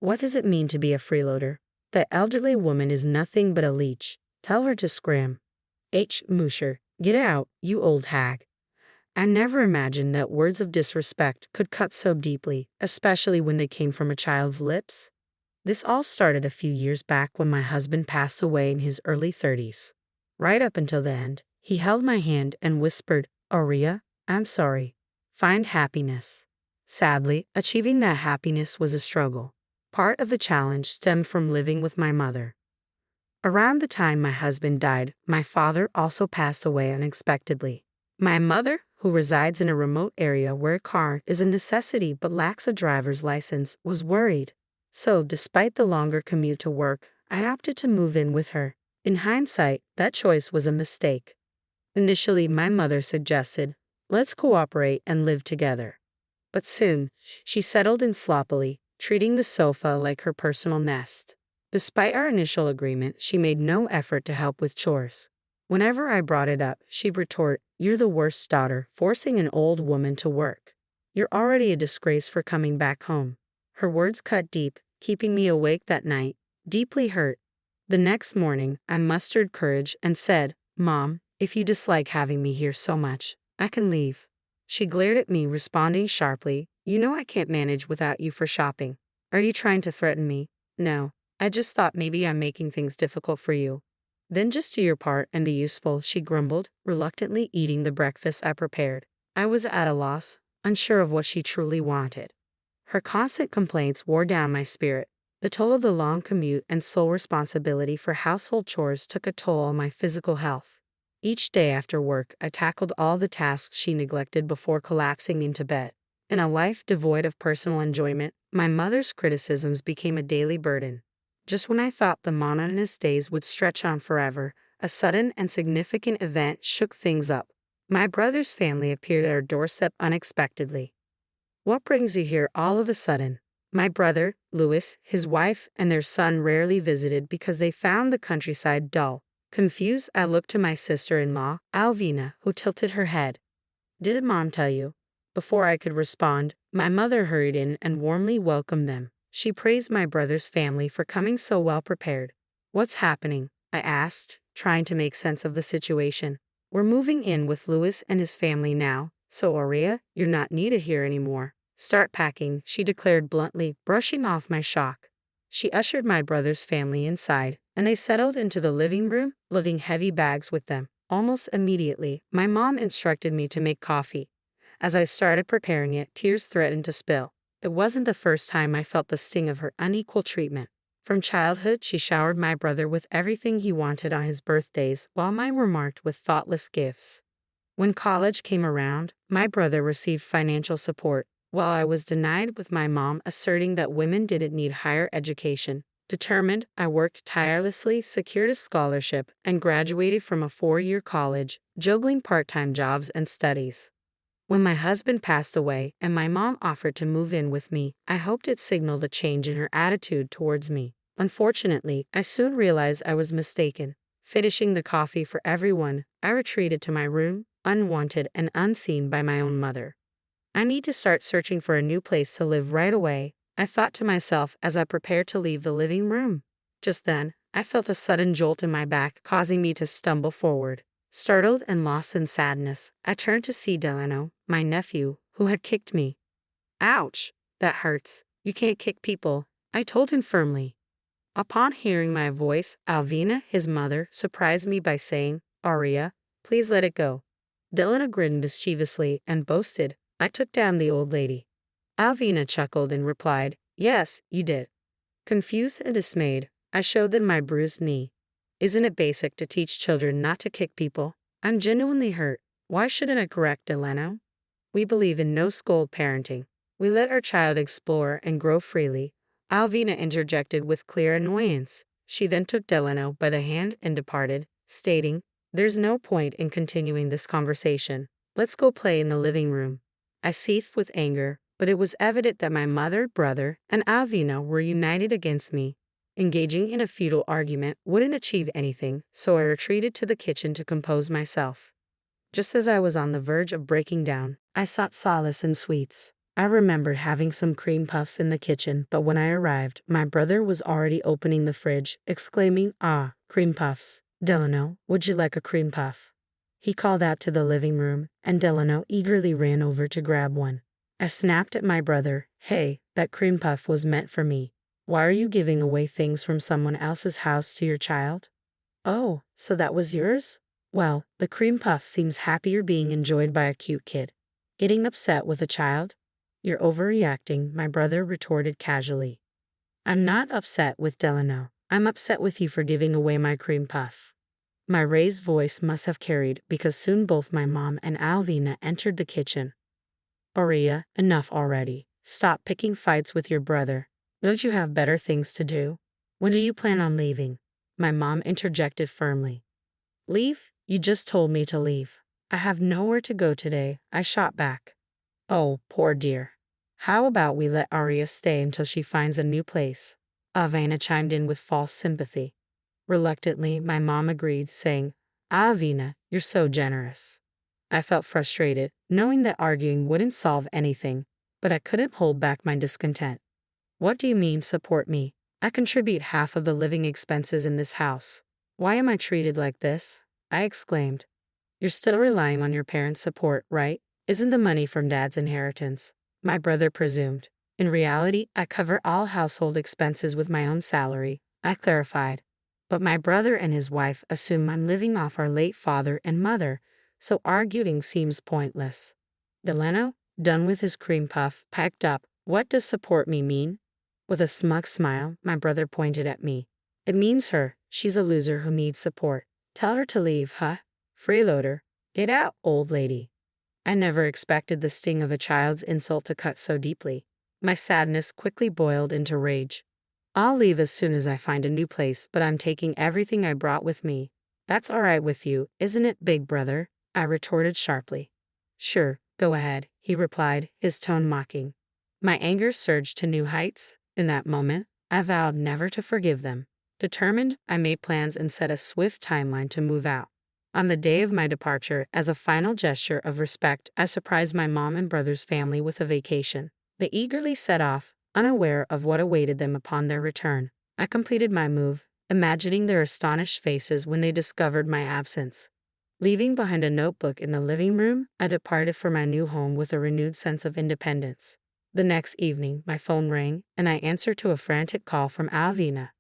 What does it mean to be a freeloader? The elderly woman is nothing but a leech. Tell her to scram. H. Musher, get out, you old hag. I never imagined that words of disrespect could cut so deeply, especially when they came from a child's lips. This all started a few years back when my husband passed away in his early 30s. Right up until the end, he held my hand and whispered, Arya, I'm sorry. Find happiness. Sadly, achieving that happiness was a struggle. Part of the challenge stemmed from living with my mother. Around the time my husband died, my father also passed away unexpectedly. My mother, who resides in a remote area where a car is a necessity but lacks a driver's license, was worried. So, despite the longer commute to work, I opted to move in with her. In hindsight, that choice was a mistake. Initially, my mother suggested, let's cooperate and live together. But soon, she settled in sloppily, treating the sofa like her personal nest. Despite our initial agreement, she made no effort to help with chores. Whenever I brought it up, she'd retort, you're the worst daughter, forcing an old woman to work. You're already a disgrace for coming back home. Her words cut deep, keeping me awake that night, deeply hurt. The next morning, I mustered courage and said, Mom, if you dislike having me here so much, I can leave. She glared at me, responding sharply, you know I can't manage without you for shopping. Are you trying to threaten me? No, I just thought maybe I'm making things difficult for you. Then just do your part and be useful, she grumbled, reluctantly eating the breakfast I prepared. I was at a loss, unsure of what she truly wanted. Her constant complaints wore down my spirit. The toll of the long commute and sole responsibility for household chores took a toll on my physical health. Each day after work, I tackled all the tasks she neglected before collapsing into bed. In a life devoid of personal enjoyment, my mother's criticisms became a daily burden. Just when I thought the monotonous days would stretch on forever, a sudden and significant event shook things up. My brother's family appeared at our doorstep unexpectedly. What brings you here all of a sudden? My brother, Louis, his wife, and their son rarely visited because they found the countryside dull. Confused, I looked to my sister-in-law, Alvina, who tilted her head. Did Mom tell you? Before I could respond, my mother hurried in and warmly welcomed them. She praised my brother's family for coming so well prepared. What's happening? I asked, trying to make sense of the situation. We're moving in with Louis and his family now, so Arya, you're not needed here anymore. Start packing, she declared bluntly, brushing off my shock. She ushered my brother's family inside, and they settled into the living room, lugging heavy bags with them. Almost immediately, my mom instructed me to make coffee. As I started preparing it, tears threatened to spill. It wasn't the first time I felt the sting of her unequal treatment. From childhood, she showered my brother with everything he wanted on his birthdays, while mine were marked with thoughtless gifts. When college came around, my brother received financial support, while I was denied, with my mom asserting that women didn't need higher education. Determined, I worked tirelessly, secured a scholarship, and graduated from a 4-year college, juggling part-time jobs and studies. When my husband passed away and my mom offered to move in with me, I hoped it signaled a change in her attitude towards me. Unfortunately, I soon realized I was mistaken. Finishing the coffee for everyone, I retreated to my room, unwanted and unseen by my own mother. I need to start searching for a new place to live right away, I thought to myself as I prepared to leave the living room. Just then, I felt a sudden jolt in my back, causing me to stumble forward. Startled and lost in sadness, I turned to see Delano, my nephew, who had kicked me. Ouch! That hurts. You can't kick people, I told him firmly. Upon hearing my voice, Alvina, his mother, surprised me by saying, Arya, please let it go. Delano grinned mischievously and boasted, I took down the old lady. Alvina chuckled and replied, yes, you did. Confused and dismayed, I showed them my bruised knee. Isn't it basic to teach children not to kick people? I'm genuinely hurt. Why shouldn't I correct Delano? We believe in no scold parenting. We let our child explore and grow freely. Alvina interjected with clear annoyance. She then took Delano by the hand and departed, stating, there's no point in continuing this conversation. Let's go play in the living room. I seethed with anger, but it was evident that my mother, brother, and Alvina were united against me. Engaging in a futile argument wouldn't achieve anything, so I retreated to the kitchen to compose myself. Just as I was on the verge of breaking down, I sought solace in sweets. I remembered having some cream puffs in the kitchen, but when I arrived, my brother was already opening the fridge, exclaiming, "Ah, cream puffs. Delano, would you like a cream puff?" He called out to the living room, and Delano eagerly ran over to grab one. I snapped at my brother. "Hey, that cream puff was meant for me. Why are you giving away things from someone else's house to your child?" "Oh, so that was yours? Well, the cream puff seems happier being enjoyed by a cute kid. Getting upset with a child? You're overreacting," my brother retorted casually. "I'm not upset with Delano. I'm upset with you for giving away my cream puff." My raised voice must have carried because soon both my mom and Alvina entered the kitchen. "Arya, enough already. Stop picking fights with your brother. Don't you have better things to do? When do you plan on leaving?" My mom interjected firmly. "Leave? You just told me to leave." "I have nowhere to go today," I shot back. "Oh, poor dear. How about we let Arya stay until she finds a new place?" Avena chimed in with false sympathy. Reluctantly, my mom agreed, saying, "Avena, you're so generous." I felt frustrated, knowing that arguing wouldn't solve anything, but I couldn't hold back my discontent. "What do you mean, support me? I contribute half of the living expenses in this house. Why am I treated like this?" I exclaimed. "You're still relying on your parents' support, right? Isn't the money from Dad's inheritance?" My brother presumed. "In reality, I cover all household expenses with my own salary," I clarified. "But my brother and his wife assume I'm living off our late father and mother, so arguing seems pointless." Delano, done with his cream puff, piped up, "What does support me mean?" With a smug smile, my brother pointed at me. "It means her. She's a loser who needs support. Tell her to leave, huh? Freeloader. Get out, old lady." I never expected the sting of a child's insult to cut so deeply. My sadness quickly boiled into rage. "I'll leave as soon as I find a new place, but I'm taking everything I brought with me." "That's all right with you, isn't it, big brother?" I retorted sharply. "Sure, go ahead," he replied, his tone mocking. My anger surged to new heights. In that moment, I vowed never to forgive them. Determined, I made plans and set a swift timeline to move out. On the day of my departure, as a final gesture of respect, I surprised my mom and brother's family with a vacation. They eagerly set off, unaware of what awaited them upon their return. I completed my move, imagining their astonished faces when they discovered my absence. Leaving behind a notebook in the living room, I departed for my new home with a renewed sense of independence. The next evening, my phone rang, and I answered to a frantic call from Alvina.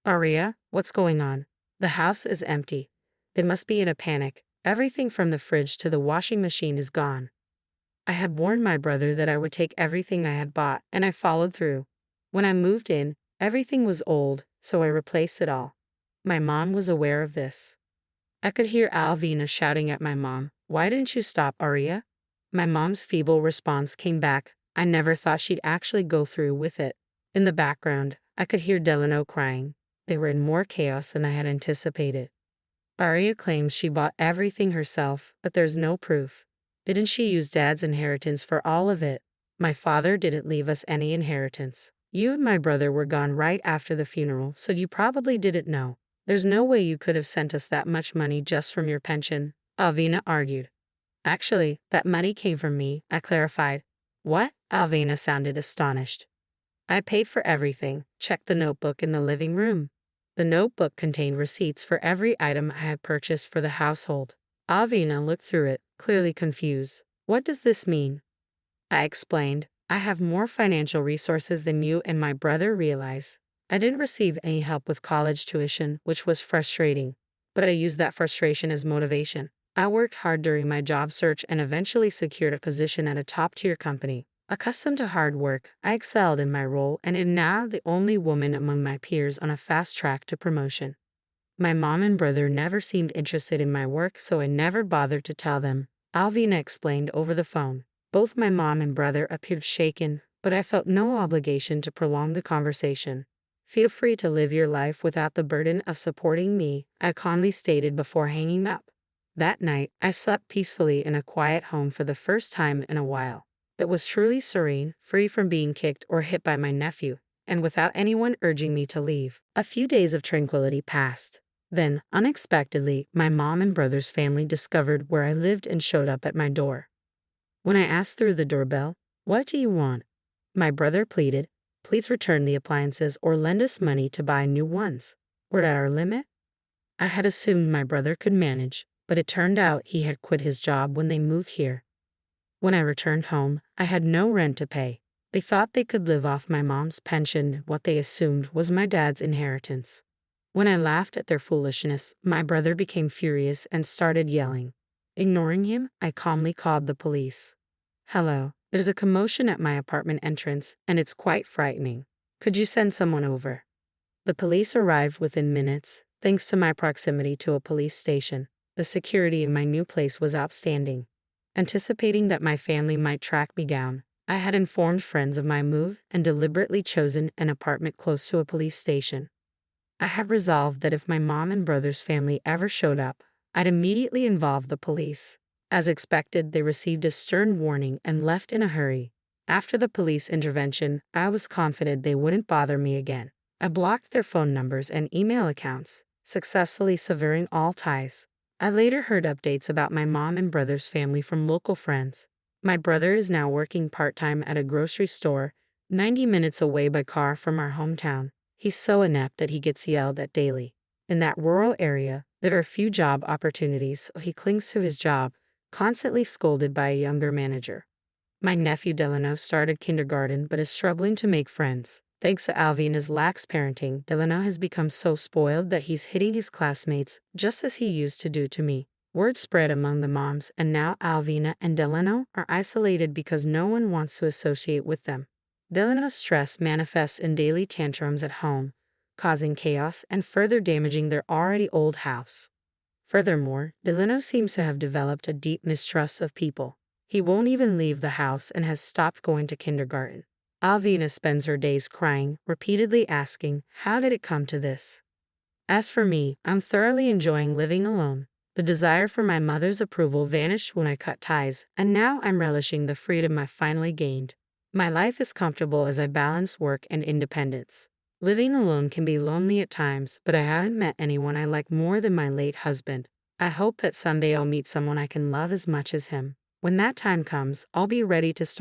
"Arya, what's going on? The house is empty. They must be in a panic. Everything from the fridge to the washing machine is gone." I had warned my brother that I would take everything I had bought, and I followed through. When I moved in, everything was old, so I replaced it all. My mom was aware of this. I could hear Alvina shouting at my mom, "Why didn't you stop, Arya?" My mom's feeble response came back, "I never thought she'd actually go through with it." In the background, I could hear Delano crying. They were in more chaos than I had anticipated. Arya claims she bought everything herself, but there's no proof. Didn't she use Dad's inheritance for all of it? My father didn't leave us any inheritance. You and my brother were gone right after the funeral, so you probably didn't know. There's no way you could have sent us that much money just from your pension, Alvina argued. Actually, that money came from me, I clarified. What? Alvina sounded astonished. I paid for everything. Check the notebook in the living room. The notebook contained receipts for every item I had purchased for the household. Alvina looked through it, clearly confused. What does this mean? I explained. I have more financial resources than you and my brother realize. I didn't receive any help with college tuition, which was frustrating, but I used that frustration as motivation. I worked hard during my job search and eventually secured a position at a top-tier company. Accustomed to hard work, I excelled in my role and am now the only woman among my peers on a fast track to promotion. My mom and brother never seemed interested in my work, so I never bothered to tell them, Alvina explained over the phone. Both my mom and brother appeared shaken, but I felt no obligation to prolong the conversation. Feel free to live your life without the burden of supporting me, I calmly stated before hanging up. That night, I slept peacefully in a quiet home for the first time in a while. It was truly serene, free from being kicked or hit by my nephew, and without anyone urging me to leave. A few days of tranquility passed. Then, unexpectedly, my mom and brother's family discovered where I lived and showed up at my door. When I asked through the doorbell, What do you want? My brother pleaded. Please return the appliances or lend us money to buy new ones. We're at our limit. I had assumed my brother could manage, but it turned out he had quit his job when they moved here. When I returned home, I had no rent to pay. They thought they could live off my mom's pension, what they assumed was my dad's inheritance. When I laughed at their foolishness, my brother became furious and started yelling. Ignoring him, I calmly called the police. Hello, there's a commotion at my apartment entrance, and it's quite frightening. Could you send someone over? The police arrived within minutes, thanks to my proximity to a police station. The security in my new place was outstanding. Anticipating that my family might track me down, I had informed friends of my move and deliberately chosen an apartment close to a police station. I had resolved that if my mom and brother's family ever showed up, I'd immediately involve the police. As expected, they received a stern warning and left in a hurry. After the police intervention, I was confident they wouldn't bother me again. I blocked their phone numbers and email accounts, successfully severing all ties. I later heard updates about my mom and brother's family from local friends. My brother is now working part-time at a grocery store, 90 minutes away by car from our hometown. He's so inept that he gets yelled at daily. In that rural area, there are few job opportunities, so he clings to his job, constantly scolded by a younger manager. My nephew Delano started kindergarten but is struggling to make friends. Thanks to Alvina's lax parenting, Delano has become so spoiled that he's hitting his classmates just as he used to do to me. Word spread among the moms, and now Alvina and Delano are isolated because no one wants to associate with them. Delano's stress manifests in daily tantrums at home, causing chaos and further damaging their already old house. Furthermore, Delano seems to have developed a deep mistrust of people. He won't even leave the house and has stopped going to kindergarten. Alvina spends her days crying, repeatedly asking, "How did it come to this?" As for me, I'm thoroughly enjoying living alone. The desire for my mother's approval vanished when I cut ties, and now I'm relishing the freedom I finally gained. My life is comfortable as I balance work and independence. Living alone can be lonely at times, but I haven't met anyone I like more than my late husband. I hope that someday I'll meet someone I can love as much as him. When that time comes, I'll be ready to start